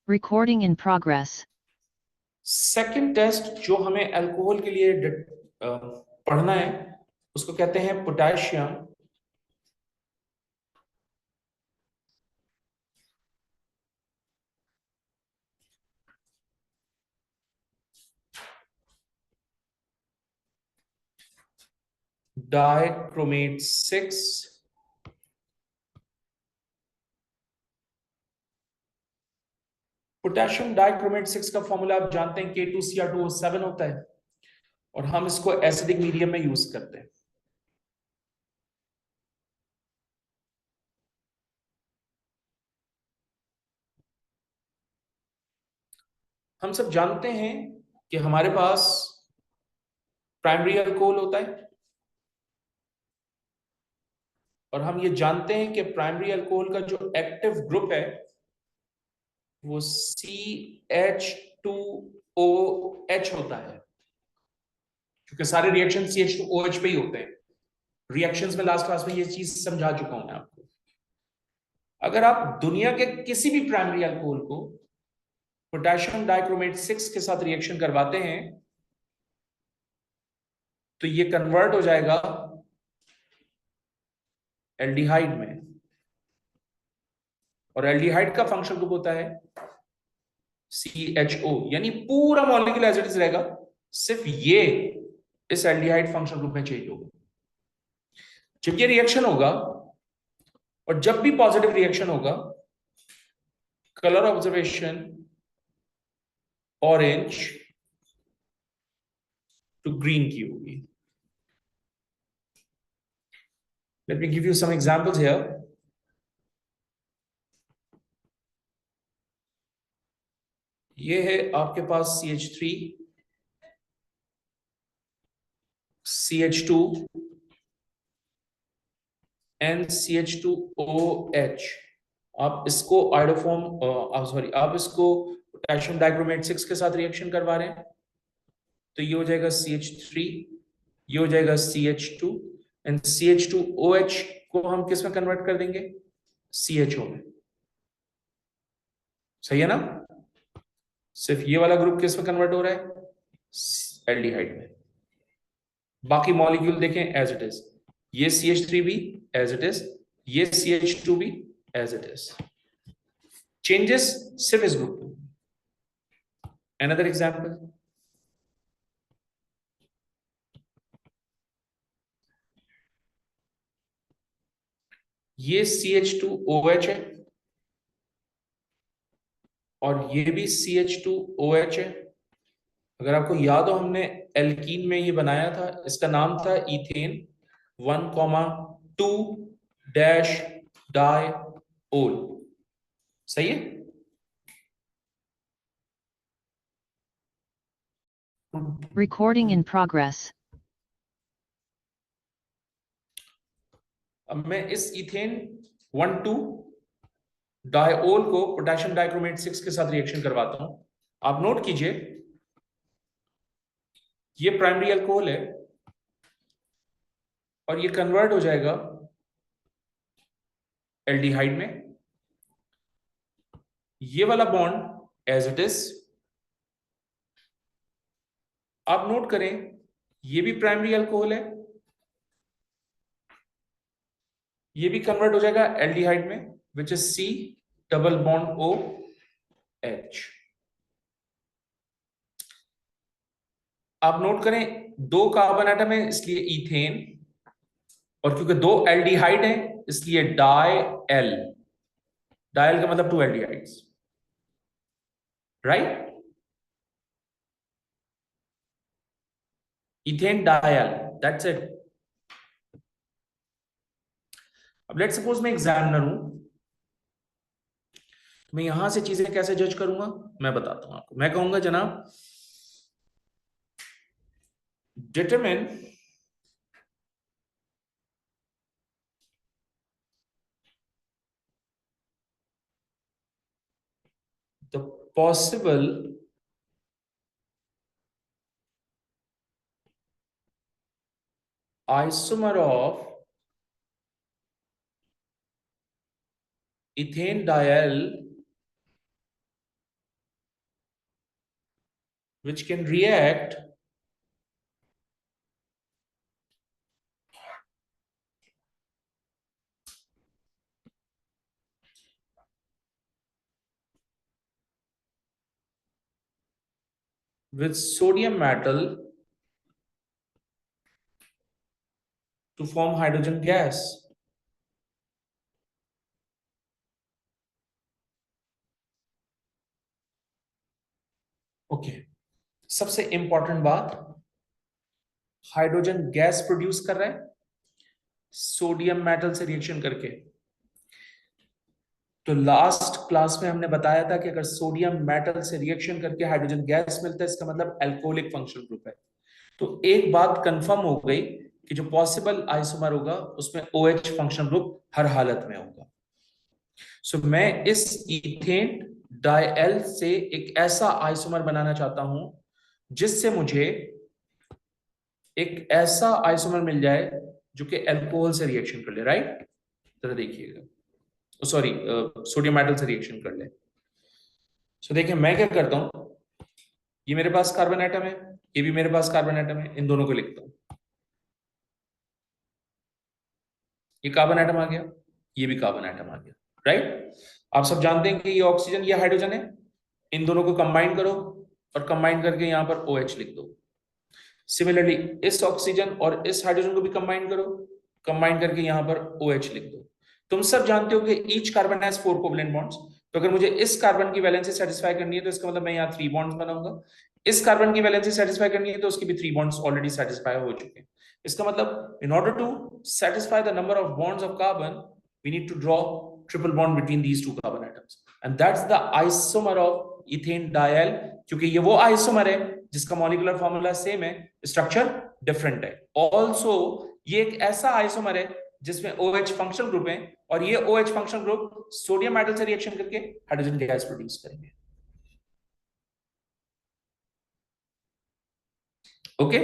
Recording in progress. Second test जो हमें alcohol के लिए पढ़ना है उसको कहते हैं पोटेशियम डाइक्रोमेट 6। पोटेशियम डाइक्रोमेट 6 का फॉर्मूला आप जानते हैं K2Cr2O7 होता है और हम इसको एसिडिक मीडियम में यूज करते हैं। हम सब जानते हैं कि हमारे पास प्राइमरी अल्कोहल होता है और हम ये जानते हैं कि प्राइमरी अल्कोहल का जो एक्टिव ग्रुप है वो CH2OH होता है, क्योंकि सारे रिएक्शन CH2OH पे ही होते हैं। रिएक्शंस में लास्ट क्लास में ये चीज समझा चुका हूं मैं आपको। अगर आप दुनिया के किसी भी प्राइमरी अल्कोहल को पोटेशियम डाइक्रोमेट 6 के साथ रिएक्शन करवाते हैं तो ये कन्वर्ट हो जाएगा एल्डिहाइड में, और एल्डिहाइड का फंक्शनल ग्रुप होता है CHO, यानी पूरा मॉलिक्यूल एज इट इज रहेगा, सिर्फ ये इस एल्डिहाइड फंक्शनल ग्रुप में चेंज होगा। जब ये रिएक्शन होगा और जब भी पॉजिटिव रिएक्शन होगा, colour observation orange to green की होगी। Let me give you some examples here. ये है आपके पास CH3, CH2 and CH2OH। आप इसको आइडोफॉर्म आप इसको पोटेशियम डाइक्रोमेट 6 के साथ रिएक्शन करवा रहे हैं तो ये हो जाएगा CH3, ये हो जाएगा CH2 एंड CH2OH को हम किस में कन्वर्ट कर देंगे? CHO में। सही है ना? सिर्फ ये वाला ग्रुप किस में कन्वर्ट हो रहा है? एल्डिहाइड में। बाकी मॉलिक्यूल देखें एज इट इज, ये CH3 भी एज इट इज, ये CH2 भी एज इट इज, चेंजेस सिर्फ इस ग्रुप में। अनदर एग्जांपल, ये CH2OH है और ये भी CH2OH है। अगर आपको याद हो हमने एल्कीन में ये बनाया था, इसका नाम था इथेन 1,2 डैश डाइओल। सही है? Recording in progress. अब मैं इस इथेन 1,2 डाइओल को पोटेशियम डाइक्रोमेट 6 के साथ रिएक्शन करवाता हूं। आप नोट कीजिए, ये प्राइमरी अल्कोहल है और ये कन्वर्ट हो जाएगा एल्डिहाइड में। ये वाला बॉन्ड एज इट इज, आप नोट करें, ये भी प्राइमरी अल्कोहल है, ये भी कन्वर्ट हो जाएगा एल्डिहाइड में, which is C double bond OH। आप नोट करें, दो कार्बन एटम है इसलिए इथेन, और क्योंकि दो एल्डिहाइड है इसलिए डाइएल। डाइएल का मतलब two aldehydes, right? Ethane diol, that's it. अब लेट्स सपोज मैं एग्जामिनर हूं, मैं यहां से चीजें कैसे जज करूंगा मैं बताता हूं आपको। मैं कहूंगा जनाब, determine the possible isomer of ethane diol which can react with sodium metal to form hydrogen gas. Okay, सबसे इंपॉर्टेंट बात, हाइड्रोजन गैस प्रोड्यूस कर रहा है सोडियम मेटल से रिएक्शन करके। तो लास्ट क्लास में हमने बताया था कि अगर सोडियम मेटल से रिएक्शन करके हाइड्रोजन गैस मिलता है, इसका मतलब अल्कोहलिक फंक्शनल ग्रुप है। तो एक बात कंफर्म हो गई कि जो पॉसिबल आइसोमर होगा उसमें OH फंक्शनल ग्रुप हर हालत में होगा। सो मैं इस इथेन डाइएल से एक ऐसा आइसोमर बनाना चाहता हूं जिससे मुझे एक ऐसा आइसोमर मिल जाए जो कि अल्कोहल से रिएक्शन कर ले, राइट? जरा देखिएगा, सॉरी, सोडियम मेटल से रिएक्शन कर ले। सो देखिए मैं क्या करता हूं, ये मेरे पास कार्बन एटम है, ये भी मेरे पास कार्बन एटम है, इन दोनों को लिखता हूं। ये कार्बन एटम आ गया, ये भी कार्बन एटम आ गया, राइट? आप सब जानते हैं कि ये ऑक्सीजन, ये हाइड्रोजन है, इन दोनों को कंबाइन करो और कंबाइन करके यहां पर OH लिख दो। सिमिलरली इस ऑक्सीजन और इस हाइड्रोजन को भी कंबाइन करो, कंबाइन करके यहां पर OH लिख दो। तुम सब जानते हो कि each carbon has 4 covalent bonds. तो अगर मुझे इस कार्बन की वैलेंसी सेटिस्फाई करनी है तो इसका मतलब मैं यहाँ 3 बॉन्ड्स बनाऊंगा। इस कार्बन की वैलेंसी सेटिस्फाई करनी है तो उसकी भी 3 बॉन्ड्स ऑलरेडी सेटिस्फाई हो चुके हैं। इसका मतलब in order to satisfy the number of bonds of carbon, we need to draw triple bond between these two carbon atoms, and that's the isomer of ethane diol, क्योंकि ये वो isomer है जिसका मॉलिक्यूलर फॉर्मूला सेम है, structure different है। Also ये एक ऐसा आइसोमर है जिसमें OH फंक्शनल ग्रुप है और ये OH functional group sodium metal से रिएक्शन करके हाइड्रोजन गैस प्रोड्यूस करेंगे। ओके,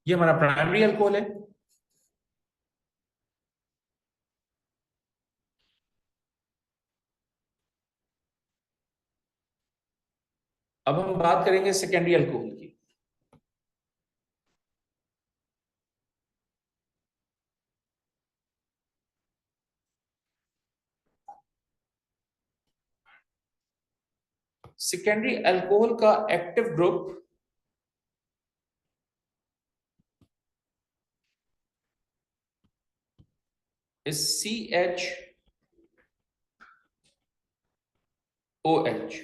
ये हमारा प्राइमरी अल्कोहल है। अब हम बात करेंगे सेकेंडरी अल्कोहल की। सेकेंडरी अल्कोहल का एक्टिव ग्रुप is CHOH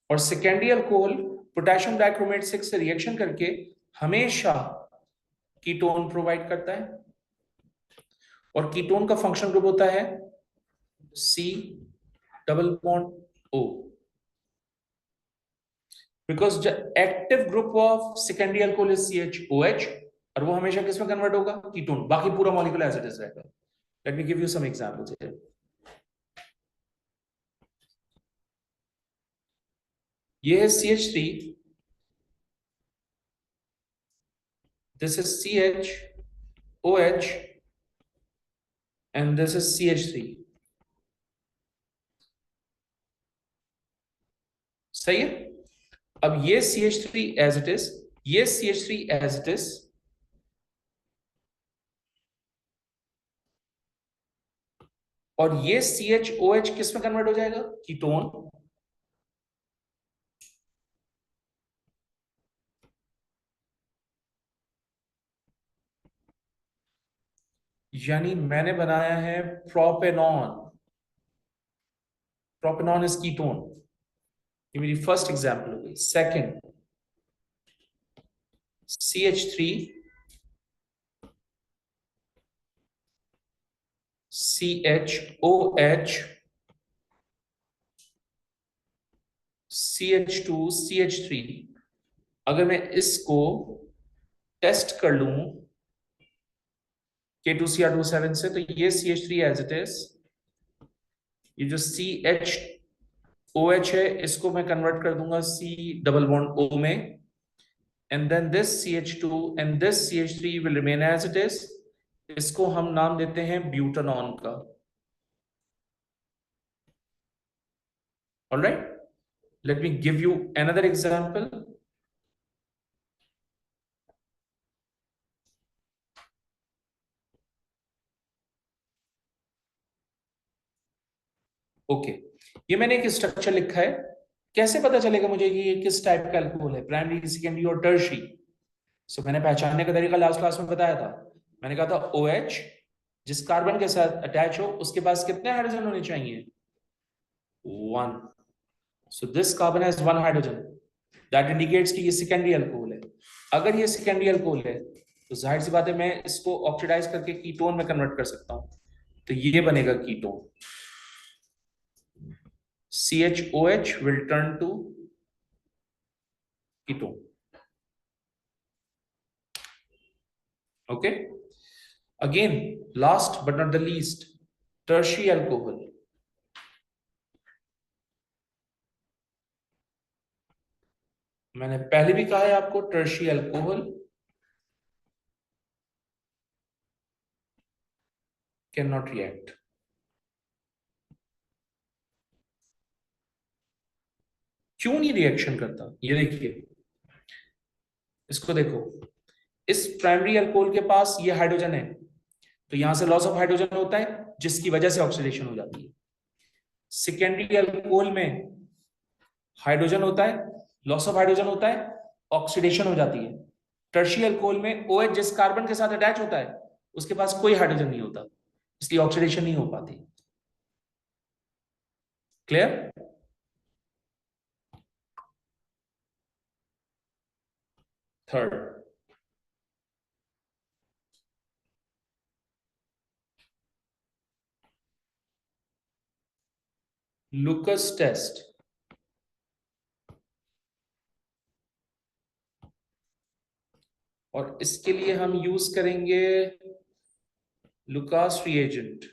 और सेकेंडरी अल्कोहल पोटेशियम डाइक्रोमेट 6 से रिएक्शन करके हमेशा कीटोन प्रोवाइड करता है और कीटोन का फंक्शन ग्रुप होता है C double bond O, because the active group of secondary alcohol is CHOH और वो हमेशा किस में कन्वर्ट होगा? कीटोन। बाकी पूरा मॉलिक्यूल एज इट इज रहेगा। Let me give you some examples here. ये है CH3, this is CHOH and this is CH3। सही है? अब ये CH3 एज इट इज, ये CH3 एज इट इज, और ये CHOH किस में कन्वर्ट हो जाएगा? कीटोन। यानी मैंने बनाया है प्रोपेनॉन। Propanone is ketone. ये मेरी फर्स्ट एग्जांपल हो गई। Second, CH3 CHOH CH2 CH3। अगर मैं इसको टेस्ट कर लूं K2Cr27 से, तो ये CH3 एज इट इज, ये जो CHOH है इसको मैं कन्वर्ट कर दूंगा C डबल बॉन्ड O में, and then this CH2 and this CH3 will remain as it is। इसको हम नाम देते हैं ब्यूटानॉन का। All right, let me give you another example. Okay, ये मैंने एक स्ट्रक्चर लिखा है। कैसे पता चलेगा मुझे कि ये किस टाइप का अल्कोहल है, प्राइमरी, सेकेंडरी और टर्शियरी? सो मैंने पहचानने का तरीका लास्ट क्लास में बताया था। मैंने कहा था OH जिस कार्बन के साथ अटैच हो उसके पास कितने हाइड्रोजन होने चाहिए? 1। So this carbon has 1 hydrogen, that indicates कि ये सेकेंडरी अल्कोहल है। अगर ये सेकेंडरी अल्कोहल है तो जाहिर सी बात है मैं इसको ऑक्सीडाइज करके कीटोन में कन्वर्ट कर सकता हूं, तो ये बनेगा ketone. CHOH will turn to ketone. Okay, again, last but not the least, tertiary alcohol. मैंने पहले भी कहा है आपको, tertiary alcohol can not react. क्यों नहीं रिएक्शन करता? ये देखिए, इसको देखो, इस प्राइमरी अल्कोहल के पास ये हाइड्रोजन है, तो यहां से लॉस ऑफ हाइड्रोजन होता है जिसकी वजह से ऑक्सीडेशन हो जाती है। सेकेंडरी अल्कोहल में हाइड्रोजन होता है, लॉस ऑफ हाइड्रोजन होता है, ऑक्सीडेशन हो जाती है। टर्शियरी अल्कोहल में OH जिस कार्बन के साथ अटैच होता है उसके पास कोई हाइड्रोजन नहीं होता, इसलिए ऑक्सीडेशन नहीं हो पाती। क्लियर? Third, Lucas test. और इसके लिए हम यूज करेंगे लुकास रिएजेंट।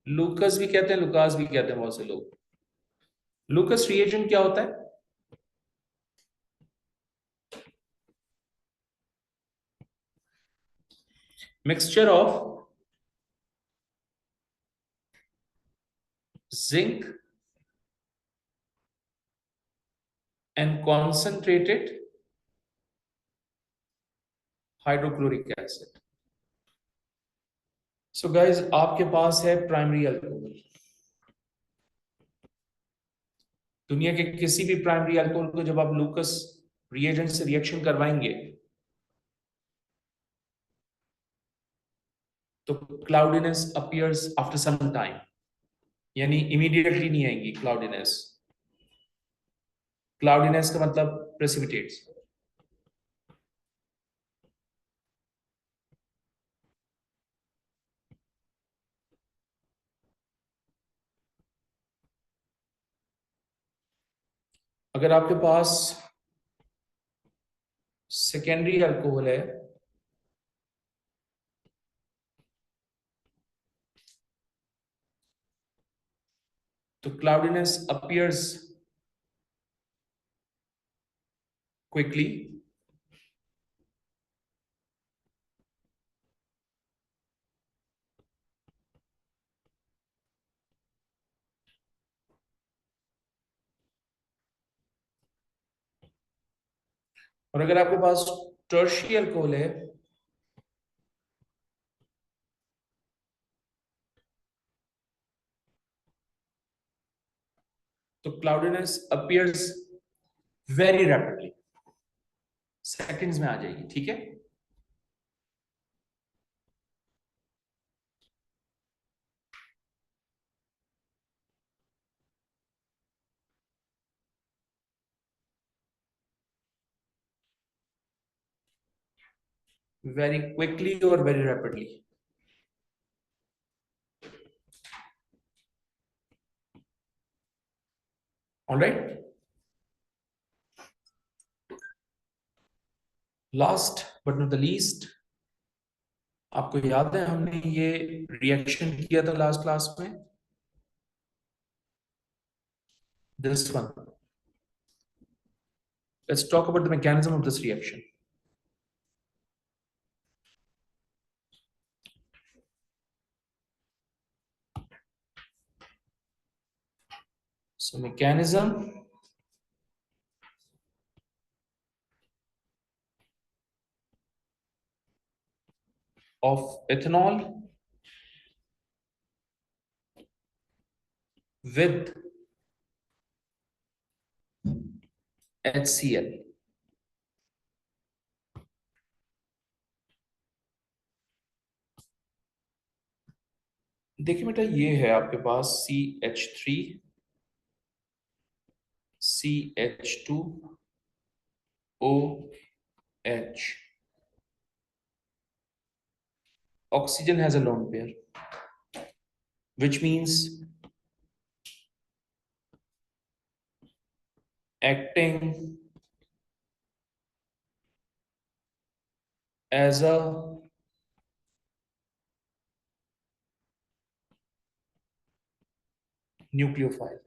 लुकस भी कहते हैं, लुकास भी कहते हैं बहुत से लोग। लुकस रिएजेंट क्या होता है? Mixture of zinc and concentrated hydrochloric acid. So guys, आपके पास है प्राइमरी अल्कोहल। दुनिया के किसी भी प्राइमरी अल्कोहल को जब आप लुकस रिएजेंट से रिएक्शन करवाएंगे तो क्लाउडिनेस अपीयर्स आफ्टर सम टाइम, यानी इमीडिएटली नहीं आएंगी क्लाउडिनेस। क्लाउडिनेस का मतलब प्रेसिपिटेट्स। अगर आपके पास सेकेंडरी अल्कोहल है तो क्लाउडिनेस अपीयर्स क्विकली, और अगर आपके पास टर्शियरी अल्कोहल है तो क्लाउडिनेस अपीयर्स वेरी रैपिडली, सेकंड्स में आ जाएगी। ठीक है, वेरी क्विकली और very rapidly. Alright, last but not the least, आपको याद है हमने ये रिएक्शन किया था लास्ट क्लास में, this one. Let's talk about the mechanism of this reaction. So mechanism of ethanol with HCl. देखिए बेटा, ये है आपके पास CH3 CH2OH. Oxygen has a lone pair, which means acting as a nucleophile.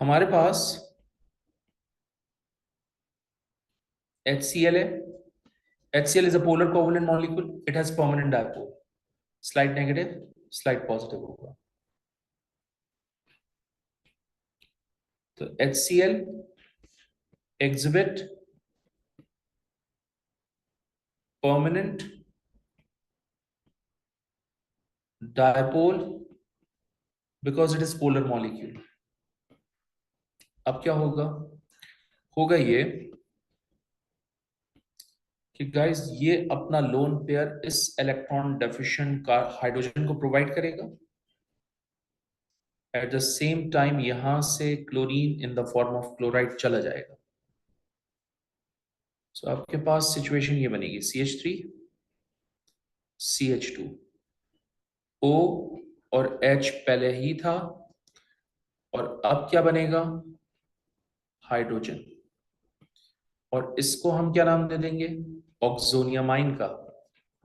हमारे पास HCl है. HCl is a polar covalent molecule. It has permanent dipole. Slight negative, slight positive होगा. तो HCl exhibit permanent dipole because it is polar molecule. अब क्या होगा? होगा ये कि गाइस ये अपना लोन पेयर इस इलेक्ट्रॉन डेफिशिएंट का हाइड्रोजन को प्रोवाइड करेगा. एट द सेम टाइम यहां से chlorine in the form of chloride चला जाएगा. सो आपके पास सिचुएशन ये बनेगी CH3 CH2 O और H पहले ही था और अब क्या बनेगा? हाइड्रोजन. और इसको हम क्या नाम दे देंगे? ऑक्सोनियमाइन का,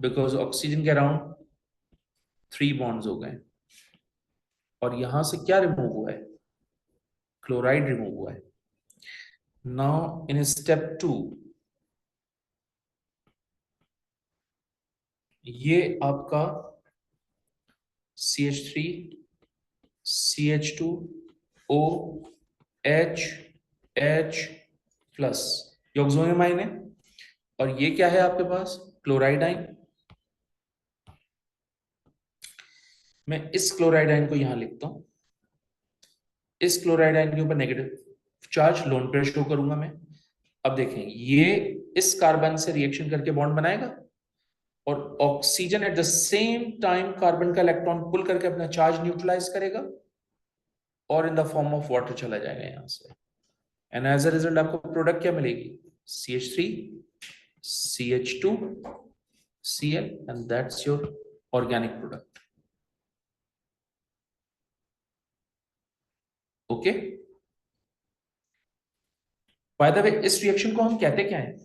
बिकॉज ऑक्सीजन के अराउंड 3 बॉन्ड्स हो गए और यहां से क्या रिमूव हुआ है? क्लोराइड रिमूव हुआ है. नाउ इन स्टेप 2 ये आपका CH3 CH2OH H प्लस ये ऑक्सोनियमाइन है और ये क्या है आपके पास? क्लोराइड आइन. मैं इस क्लोराइड आइन को यहां लिखता हूं. इस क्लोराइड आइन के ऊपर negative charge lone pair show करूंगा मैं. अब देखें, ये इस कार्बन से रिएक्शन करके बॉन्ड बनाएगा और oxygen at the same time carbon का इलेक्ट्रॉन पुल करके अपना चार्ज न्यूट्रलाइज करेगा और in the form of water चला जाएगा यहां से. एंड एज अ रिजल्ट आपको प्रोडक्ट क्या मिलेगी? CH3 CH2 Cl and that's your organic product. Okay. By the way इस रिएक्शन को हम कहते क्या है?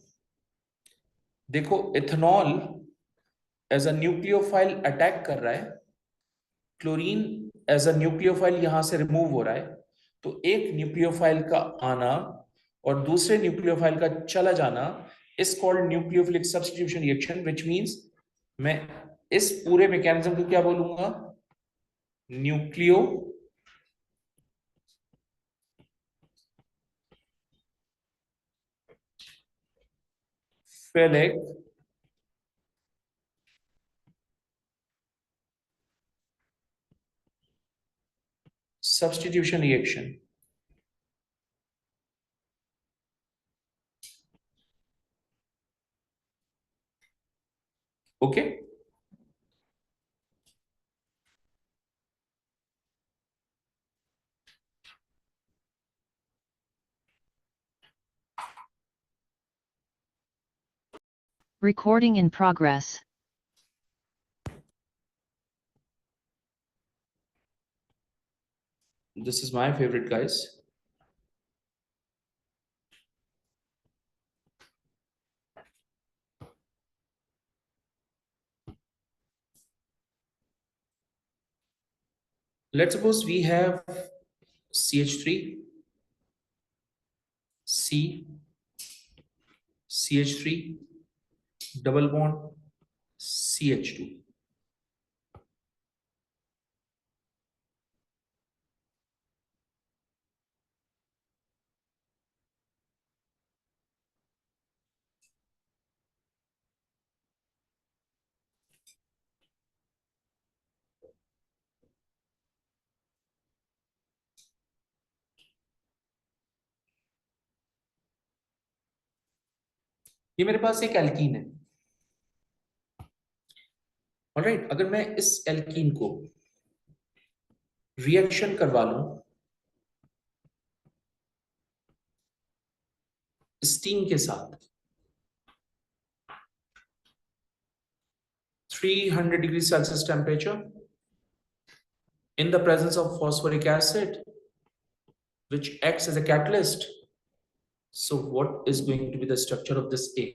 देखो, ethanol as a nucleophile attack कर रहा है, क्लोरीन एज अ न्यूक्लियोफाइल यहां से रिमूव हो रहा है. तो एक न्यूक्लियोफाइल का आना और दूसरे न्यूक्लियोफाइल का चला जाना is called nucleophilic substitution reaction, which means मैं इस पूरे मैकेनिज्म को क्या बोलूंगा? Nucleophilic substitution reaction. Okay. Recording in progress. This is my favorite, guys. Let's suppose we have CH3 C CH3 double bond CH2। ये मेरे पास एक एल्कीन है। ऑलराइट, अगर मैं इस एल्कीन को रिएक्शन करवा लूं स्टीम के साथ 300 degree Celsius temperature in the presence of phosphoric acid which acts as a catalyst, so what is going to be the structure of this A?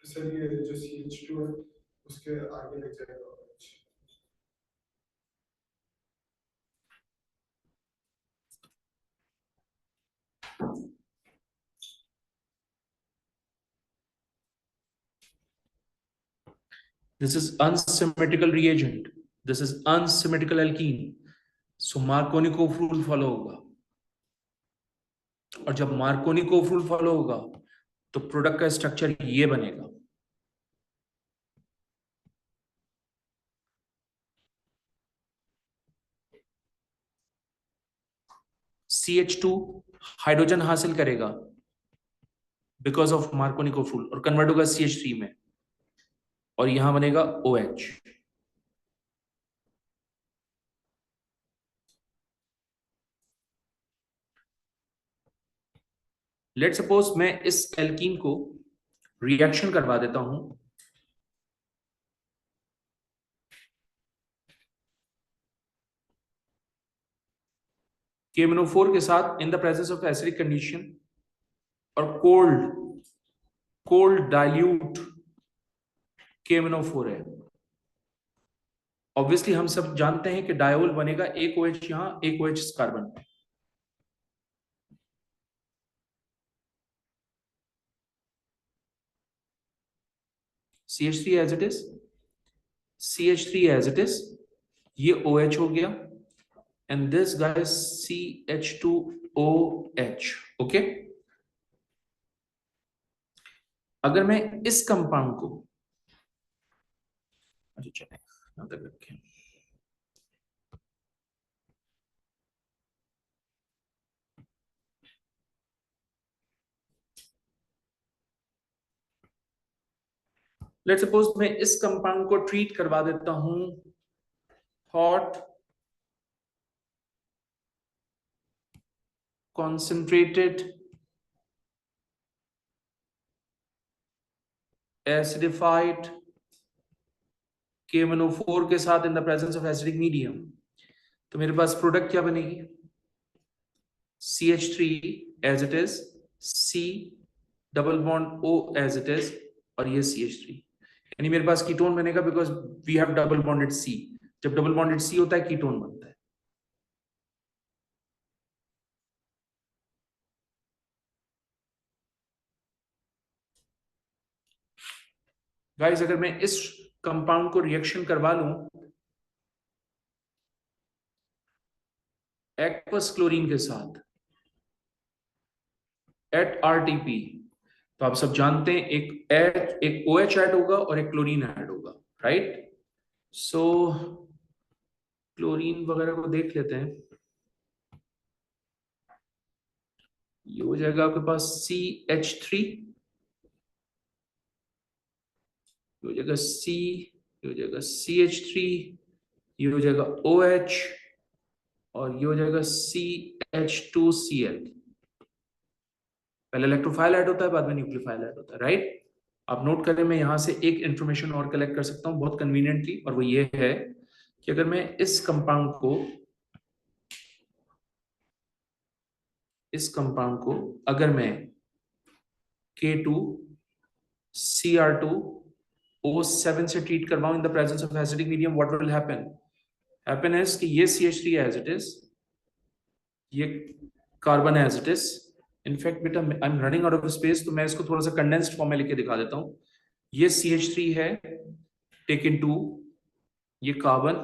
Sir ये जो CH2 है उसके आगे लग जाएगा। This is unsymmetrical reagent. This is unsymmetrical alkene. So Marconi को rule follow होगा, और जब मार्कोनी को रूल फॉलो होगा तो प्रोडक्ट का स्ट्रक्चर ये बनेगा। CH2 हाइड्रोजन हासिल करेगा बिकॉज ऑफ मार्कोनी को रूल और कन्वर्ट होगा CH3 में, और यहां बनेगा OH। लेट सपोज मैं इस एल्कीन को रिएक्शन करवा देता हूं KMnO4 के साथ in the presence of acidic condition और कोल्ड डाइल्यूट KMnO4 है। ऑब्वियसली हम सब जानते हैं कि डायोल बनेगा एक OH यहां, एक OH इस कार्बन पे। CH3 as it is, CH3 as it is, ये OH हो गया, and this guys CH2OH। Okay, अगर मैं इस कंपाउंड को, अच्छा चले यहां तक रखें, लेट सपोज मैं इस कंपाउंड को ट्रीट करवा देता हूं हॉट कॉन्सेंट्रेटेड एसिडिफाइड KMnO4 के साथ in the presence of acidic medium, तो मेरे पास प्रोडक्ट क्या बनेगी? CH3 as it is, C double bond O as it is, और ये CH3, यानी मेरे पास कीटोन बनेगा because we have double bonded C। जब डबल बॉन्डेड C होता है कीटोन बनता है। गाइस, अगर मैं इस कंपाउंड को रिएक्शन करवा लूं एक्वस क्लोरीन के साथ एट RTP, तो आप सब जानते हैं एक OH ऐड होगा और एक क्लोरीन ऐड होगा, राइट? सो क्लोरीन वगैरह को देख लेते हैं। ये हो जाएगा आपके पास CH3, ये हो जाएगा C, ये हो जाएगा CH3, ये हो जाएगा OH, और ये हो जाएगा CH2Cl। पहले इलेक्ट्रोफाइल ऐड होता है, बाद में न्यूक्लियोफाइल ऐड होता है, राइट? आप नोट करें, मैं यहां से एक इंफॉर्मेशन और कलेक्ट कर सकता हूं बहुत कन्वीनियंटली, और वो ये है कि अगर मैं इस कंपाउंड को इस कंपाउंड को अगर मैं K2Cr2O7 से ट्रीट करवाऊं in the presence of acidic medium, what will happen is कि ये CH3 एज इट इज, ये carbon as it is. In fact बेटा I am running out of space, तो मैं इसको थोड़ा सा कंडेंस्ड फॉर्म में लिख के दिखा देता हूं। ये CH3 है टेकन 2, ये कार्बन,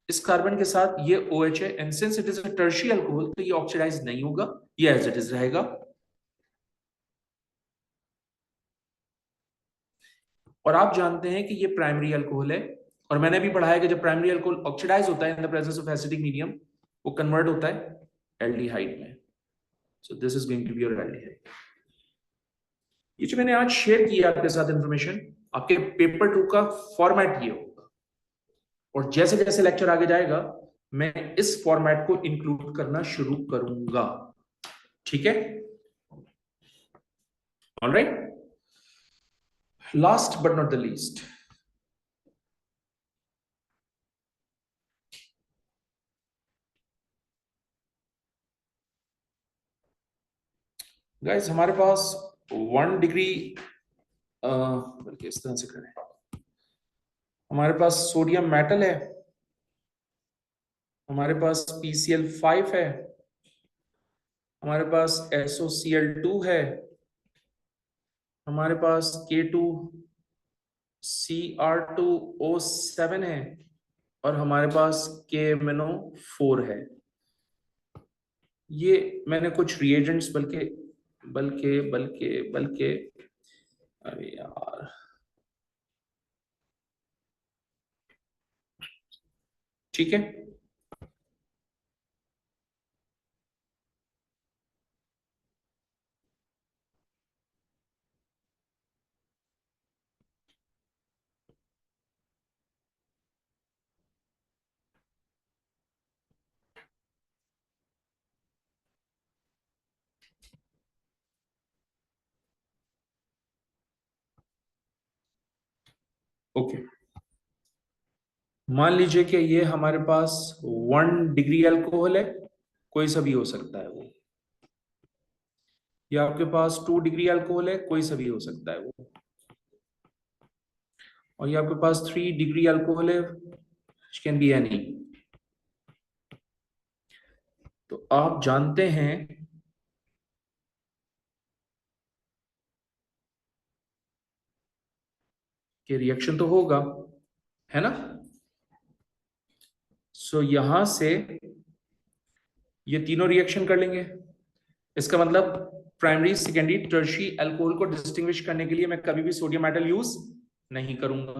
इस कार्बन के साथ ये OH है, and since it is a tertiary alcohol तो ये ऑक्सीडाइज नहीं होगा, ये एज इट इज रहेगा। और आप जानते हैं कि ये प्राइमरी अल्कोहल है, और मैंने भी पढ़ा है कि जब प्राइमरी अल्कोहल ऑक्सीडाइज होता है in the presence of acidic medium, वो कन्वर्ट होता है एल्डिहाइड में। So this is going to be your aldehyde. ये जो मैंने आज शेयर किया आपके साथ इंफॉर्मेशन, आपके पेपर 2 का फॉर्मेट ये होगा, और जैसे जैसे लेक्चर आगे जाएगा मैं इस फॉर्मेट को इंक्लूड करना शुरू करूंगा, ठीक है? Alright, last but not the least, guys हमारे पास 1 डिग्री, बल्कि इस तरह से करें, हमारे पास सोडियम मेटल है, हमारे पास PCl5 है, हमारे पास SOCl2 है, हमारे पास K2Cr2O7 है, और हमारे पास KMnO4 है। ये मैंने कुछ रिएजेंट्स बल्कि अरे यार, ठीक है, ओके। मान लीजिए कि ये हमारे पास 1 डिग्री अल्कोहल है, कोई सा भी हो सकता है वो, या आपके पास 2 डिग्री अल्कोहल है, कोई सा भी हो सकता है वो, और ये आपके पास 3 डिग्री अल्कोहल है, कैन बी एनी। तो आप जानते हैं कि रिएक्शन तो होगा, है ना? सो यहां से ये तीनों रिएक्शन कर लेंगे। इसका मतलब प्राइमरी, सेकेंडरी, टर्शियरी अल्कोहल को डिस्टिंग्विश करने के लिए मैं कभी भी सोडियम मेटल यूज नहीं करूंगा।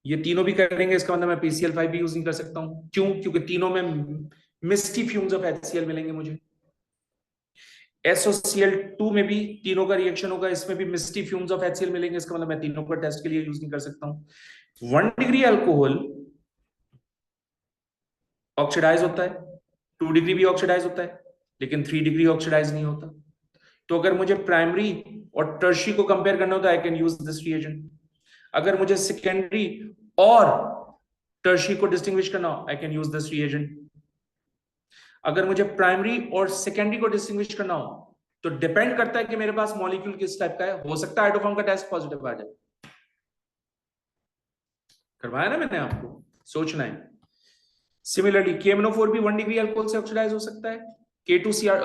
ये तीनों भी करेंगे, इसका मतलब मैं PCl5 भी यूज नहीं कर सकता हूं। क्यों? क्योंकि तीनों में मिस्टी फ्यूम्स ऑफ HCl मिलेंगे मुझे। SOCl2 में भी तीनों का रिएक्शन होगा, इसमें भी मिस्टी फ्यूम्स ऑफ HCl मिलेंगे, इसका मतलब मैं तीनों को टेस्ट के लिए यूज नहीं कर सकता हूं। 1 डिग्री अल्कोहल ऑक्सीडाइज होता है, 2 डिग्री भी ऑक्सीडाइज होता है, लेकिन 3 डिग्री ऑक्सीडाइज नहीं होता। तो अगर मुझे प्राइमरी और टर्शियरी को कंपेयर करना होता है, I can use this reagent. अगर मुझे सेकेंडरी और टर्शियरी को डिस्टिंग्विश करना हो, I can use this reagent. अगर मुझे प्राइमरी और सेकेंडरी को डिस्टिंग्विश करना हो, तो डिपेंड करता है कि मेरे पास मॉलिक्यूल किस टाइप का है। हो सकता है आइडोफॉर्म का टेस्ट पॉजिटिव आ जाए, करवाया ना मैंने आपको, सोचना है। सिमिलरली KMnO4 भी 1 डिग्री अल्कोहल से ऑक्सीडाइज हो सकता है, K2Cr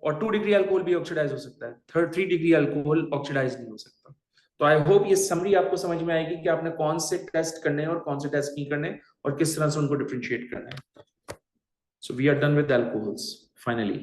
और 2 डिग्री अल्कोहल भी ऑक्सीडाइज हो सकता है, 3 डिग्री अल्कोहल ऑक्सीडाइज नहीं हो सकता। तो आई होप ये समरी आपको समझ में आएगी कि आपने कौन से टेस्ट करने हैं और कौन से टेस्ट नहीं करने, और किस तरह से उनको डिफरेंशिएट करना है। So we are done with alcohols finally.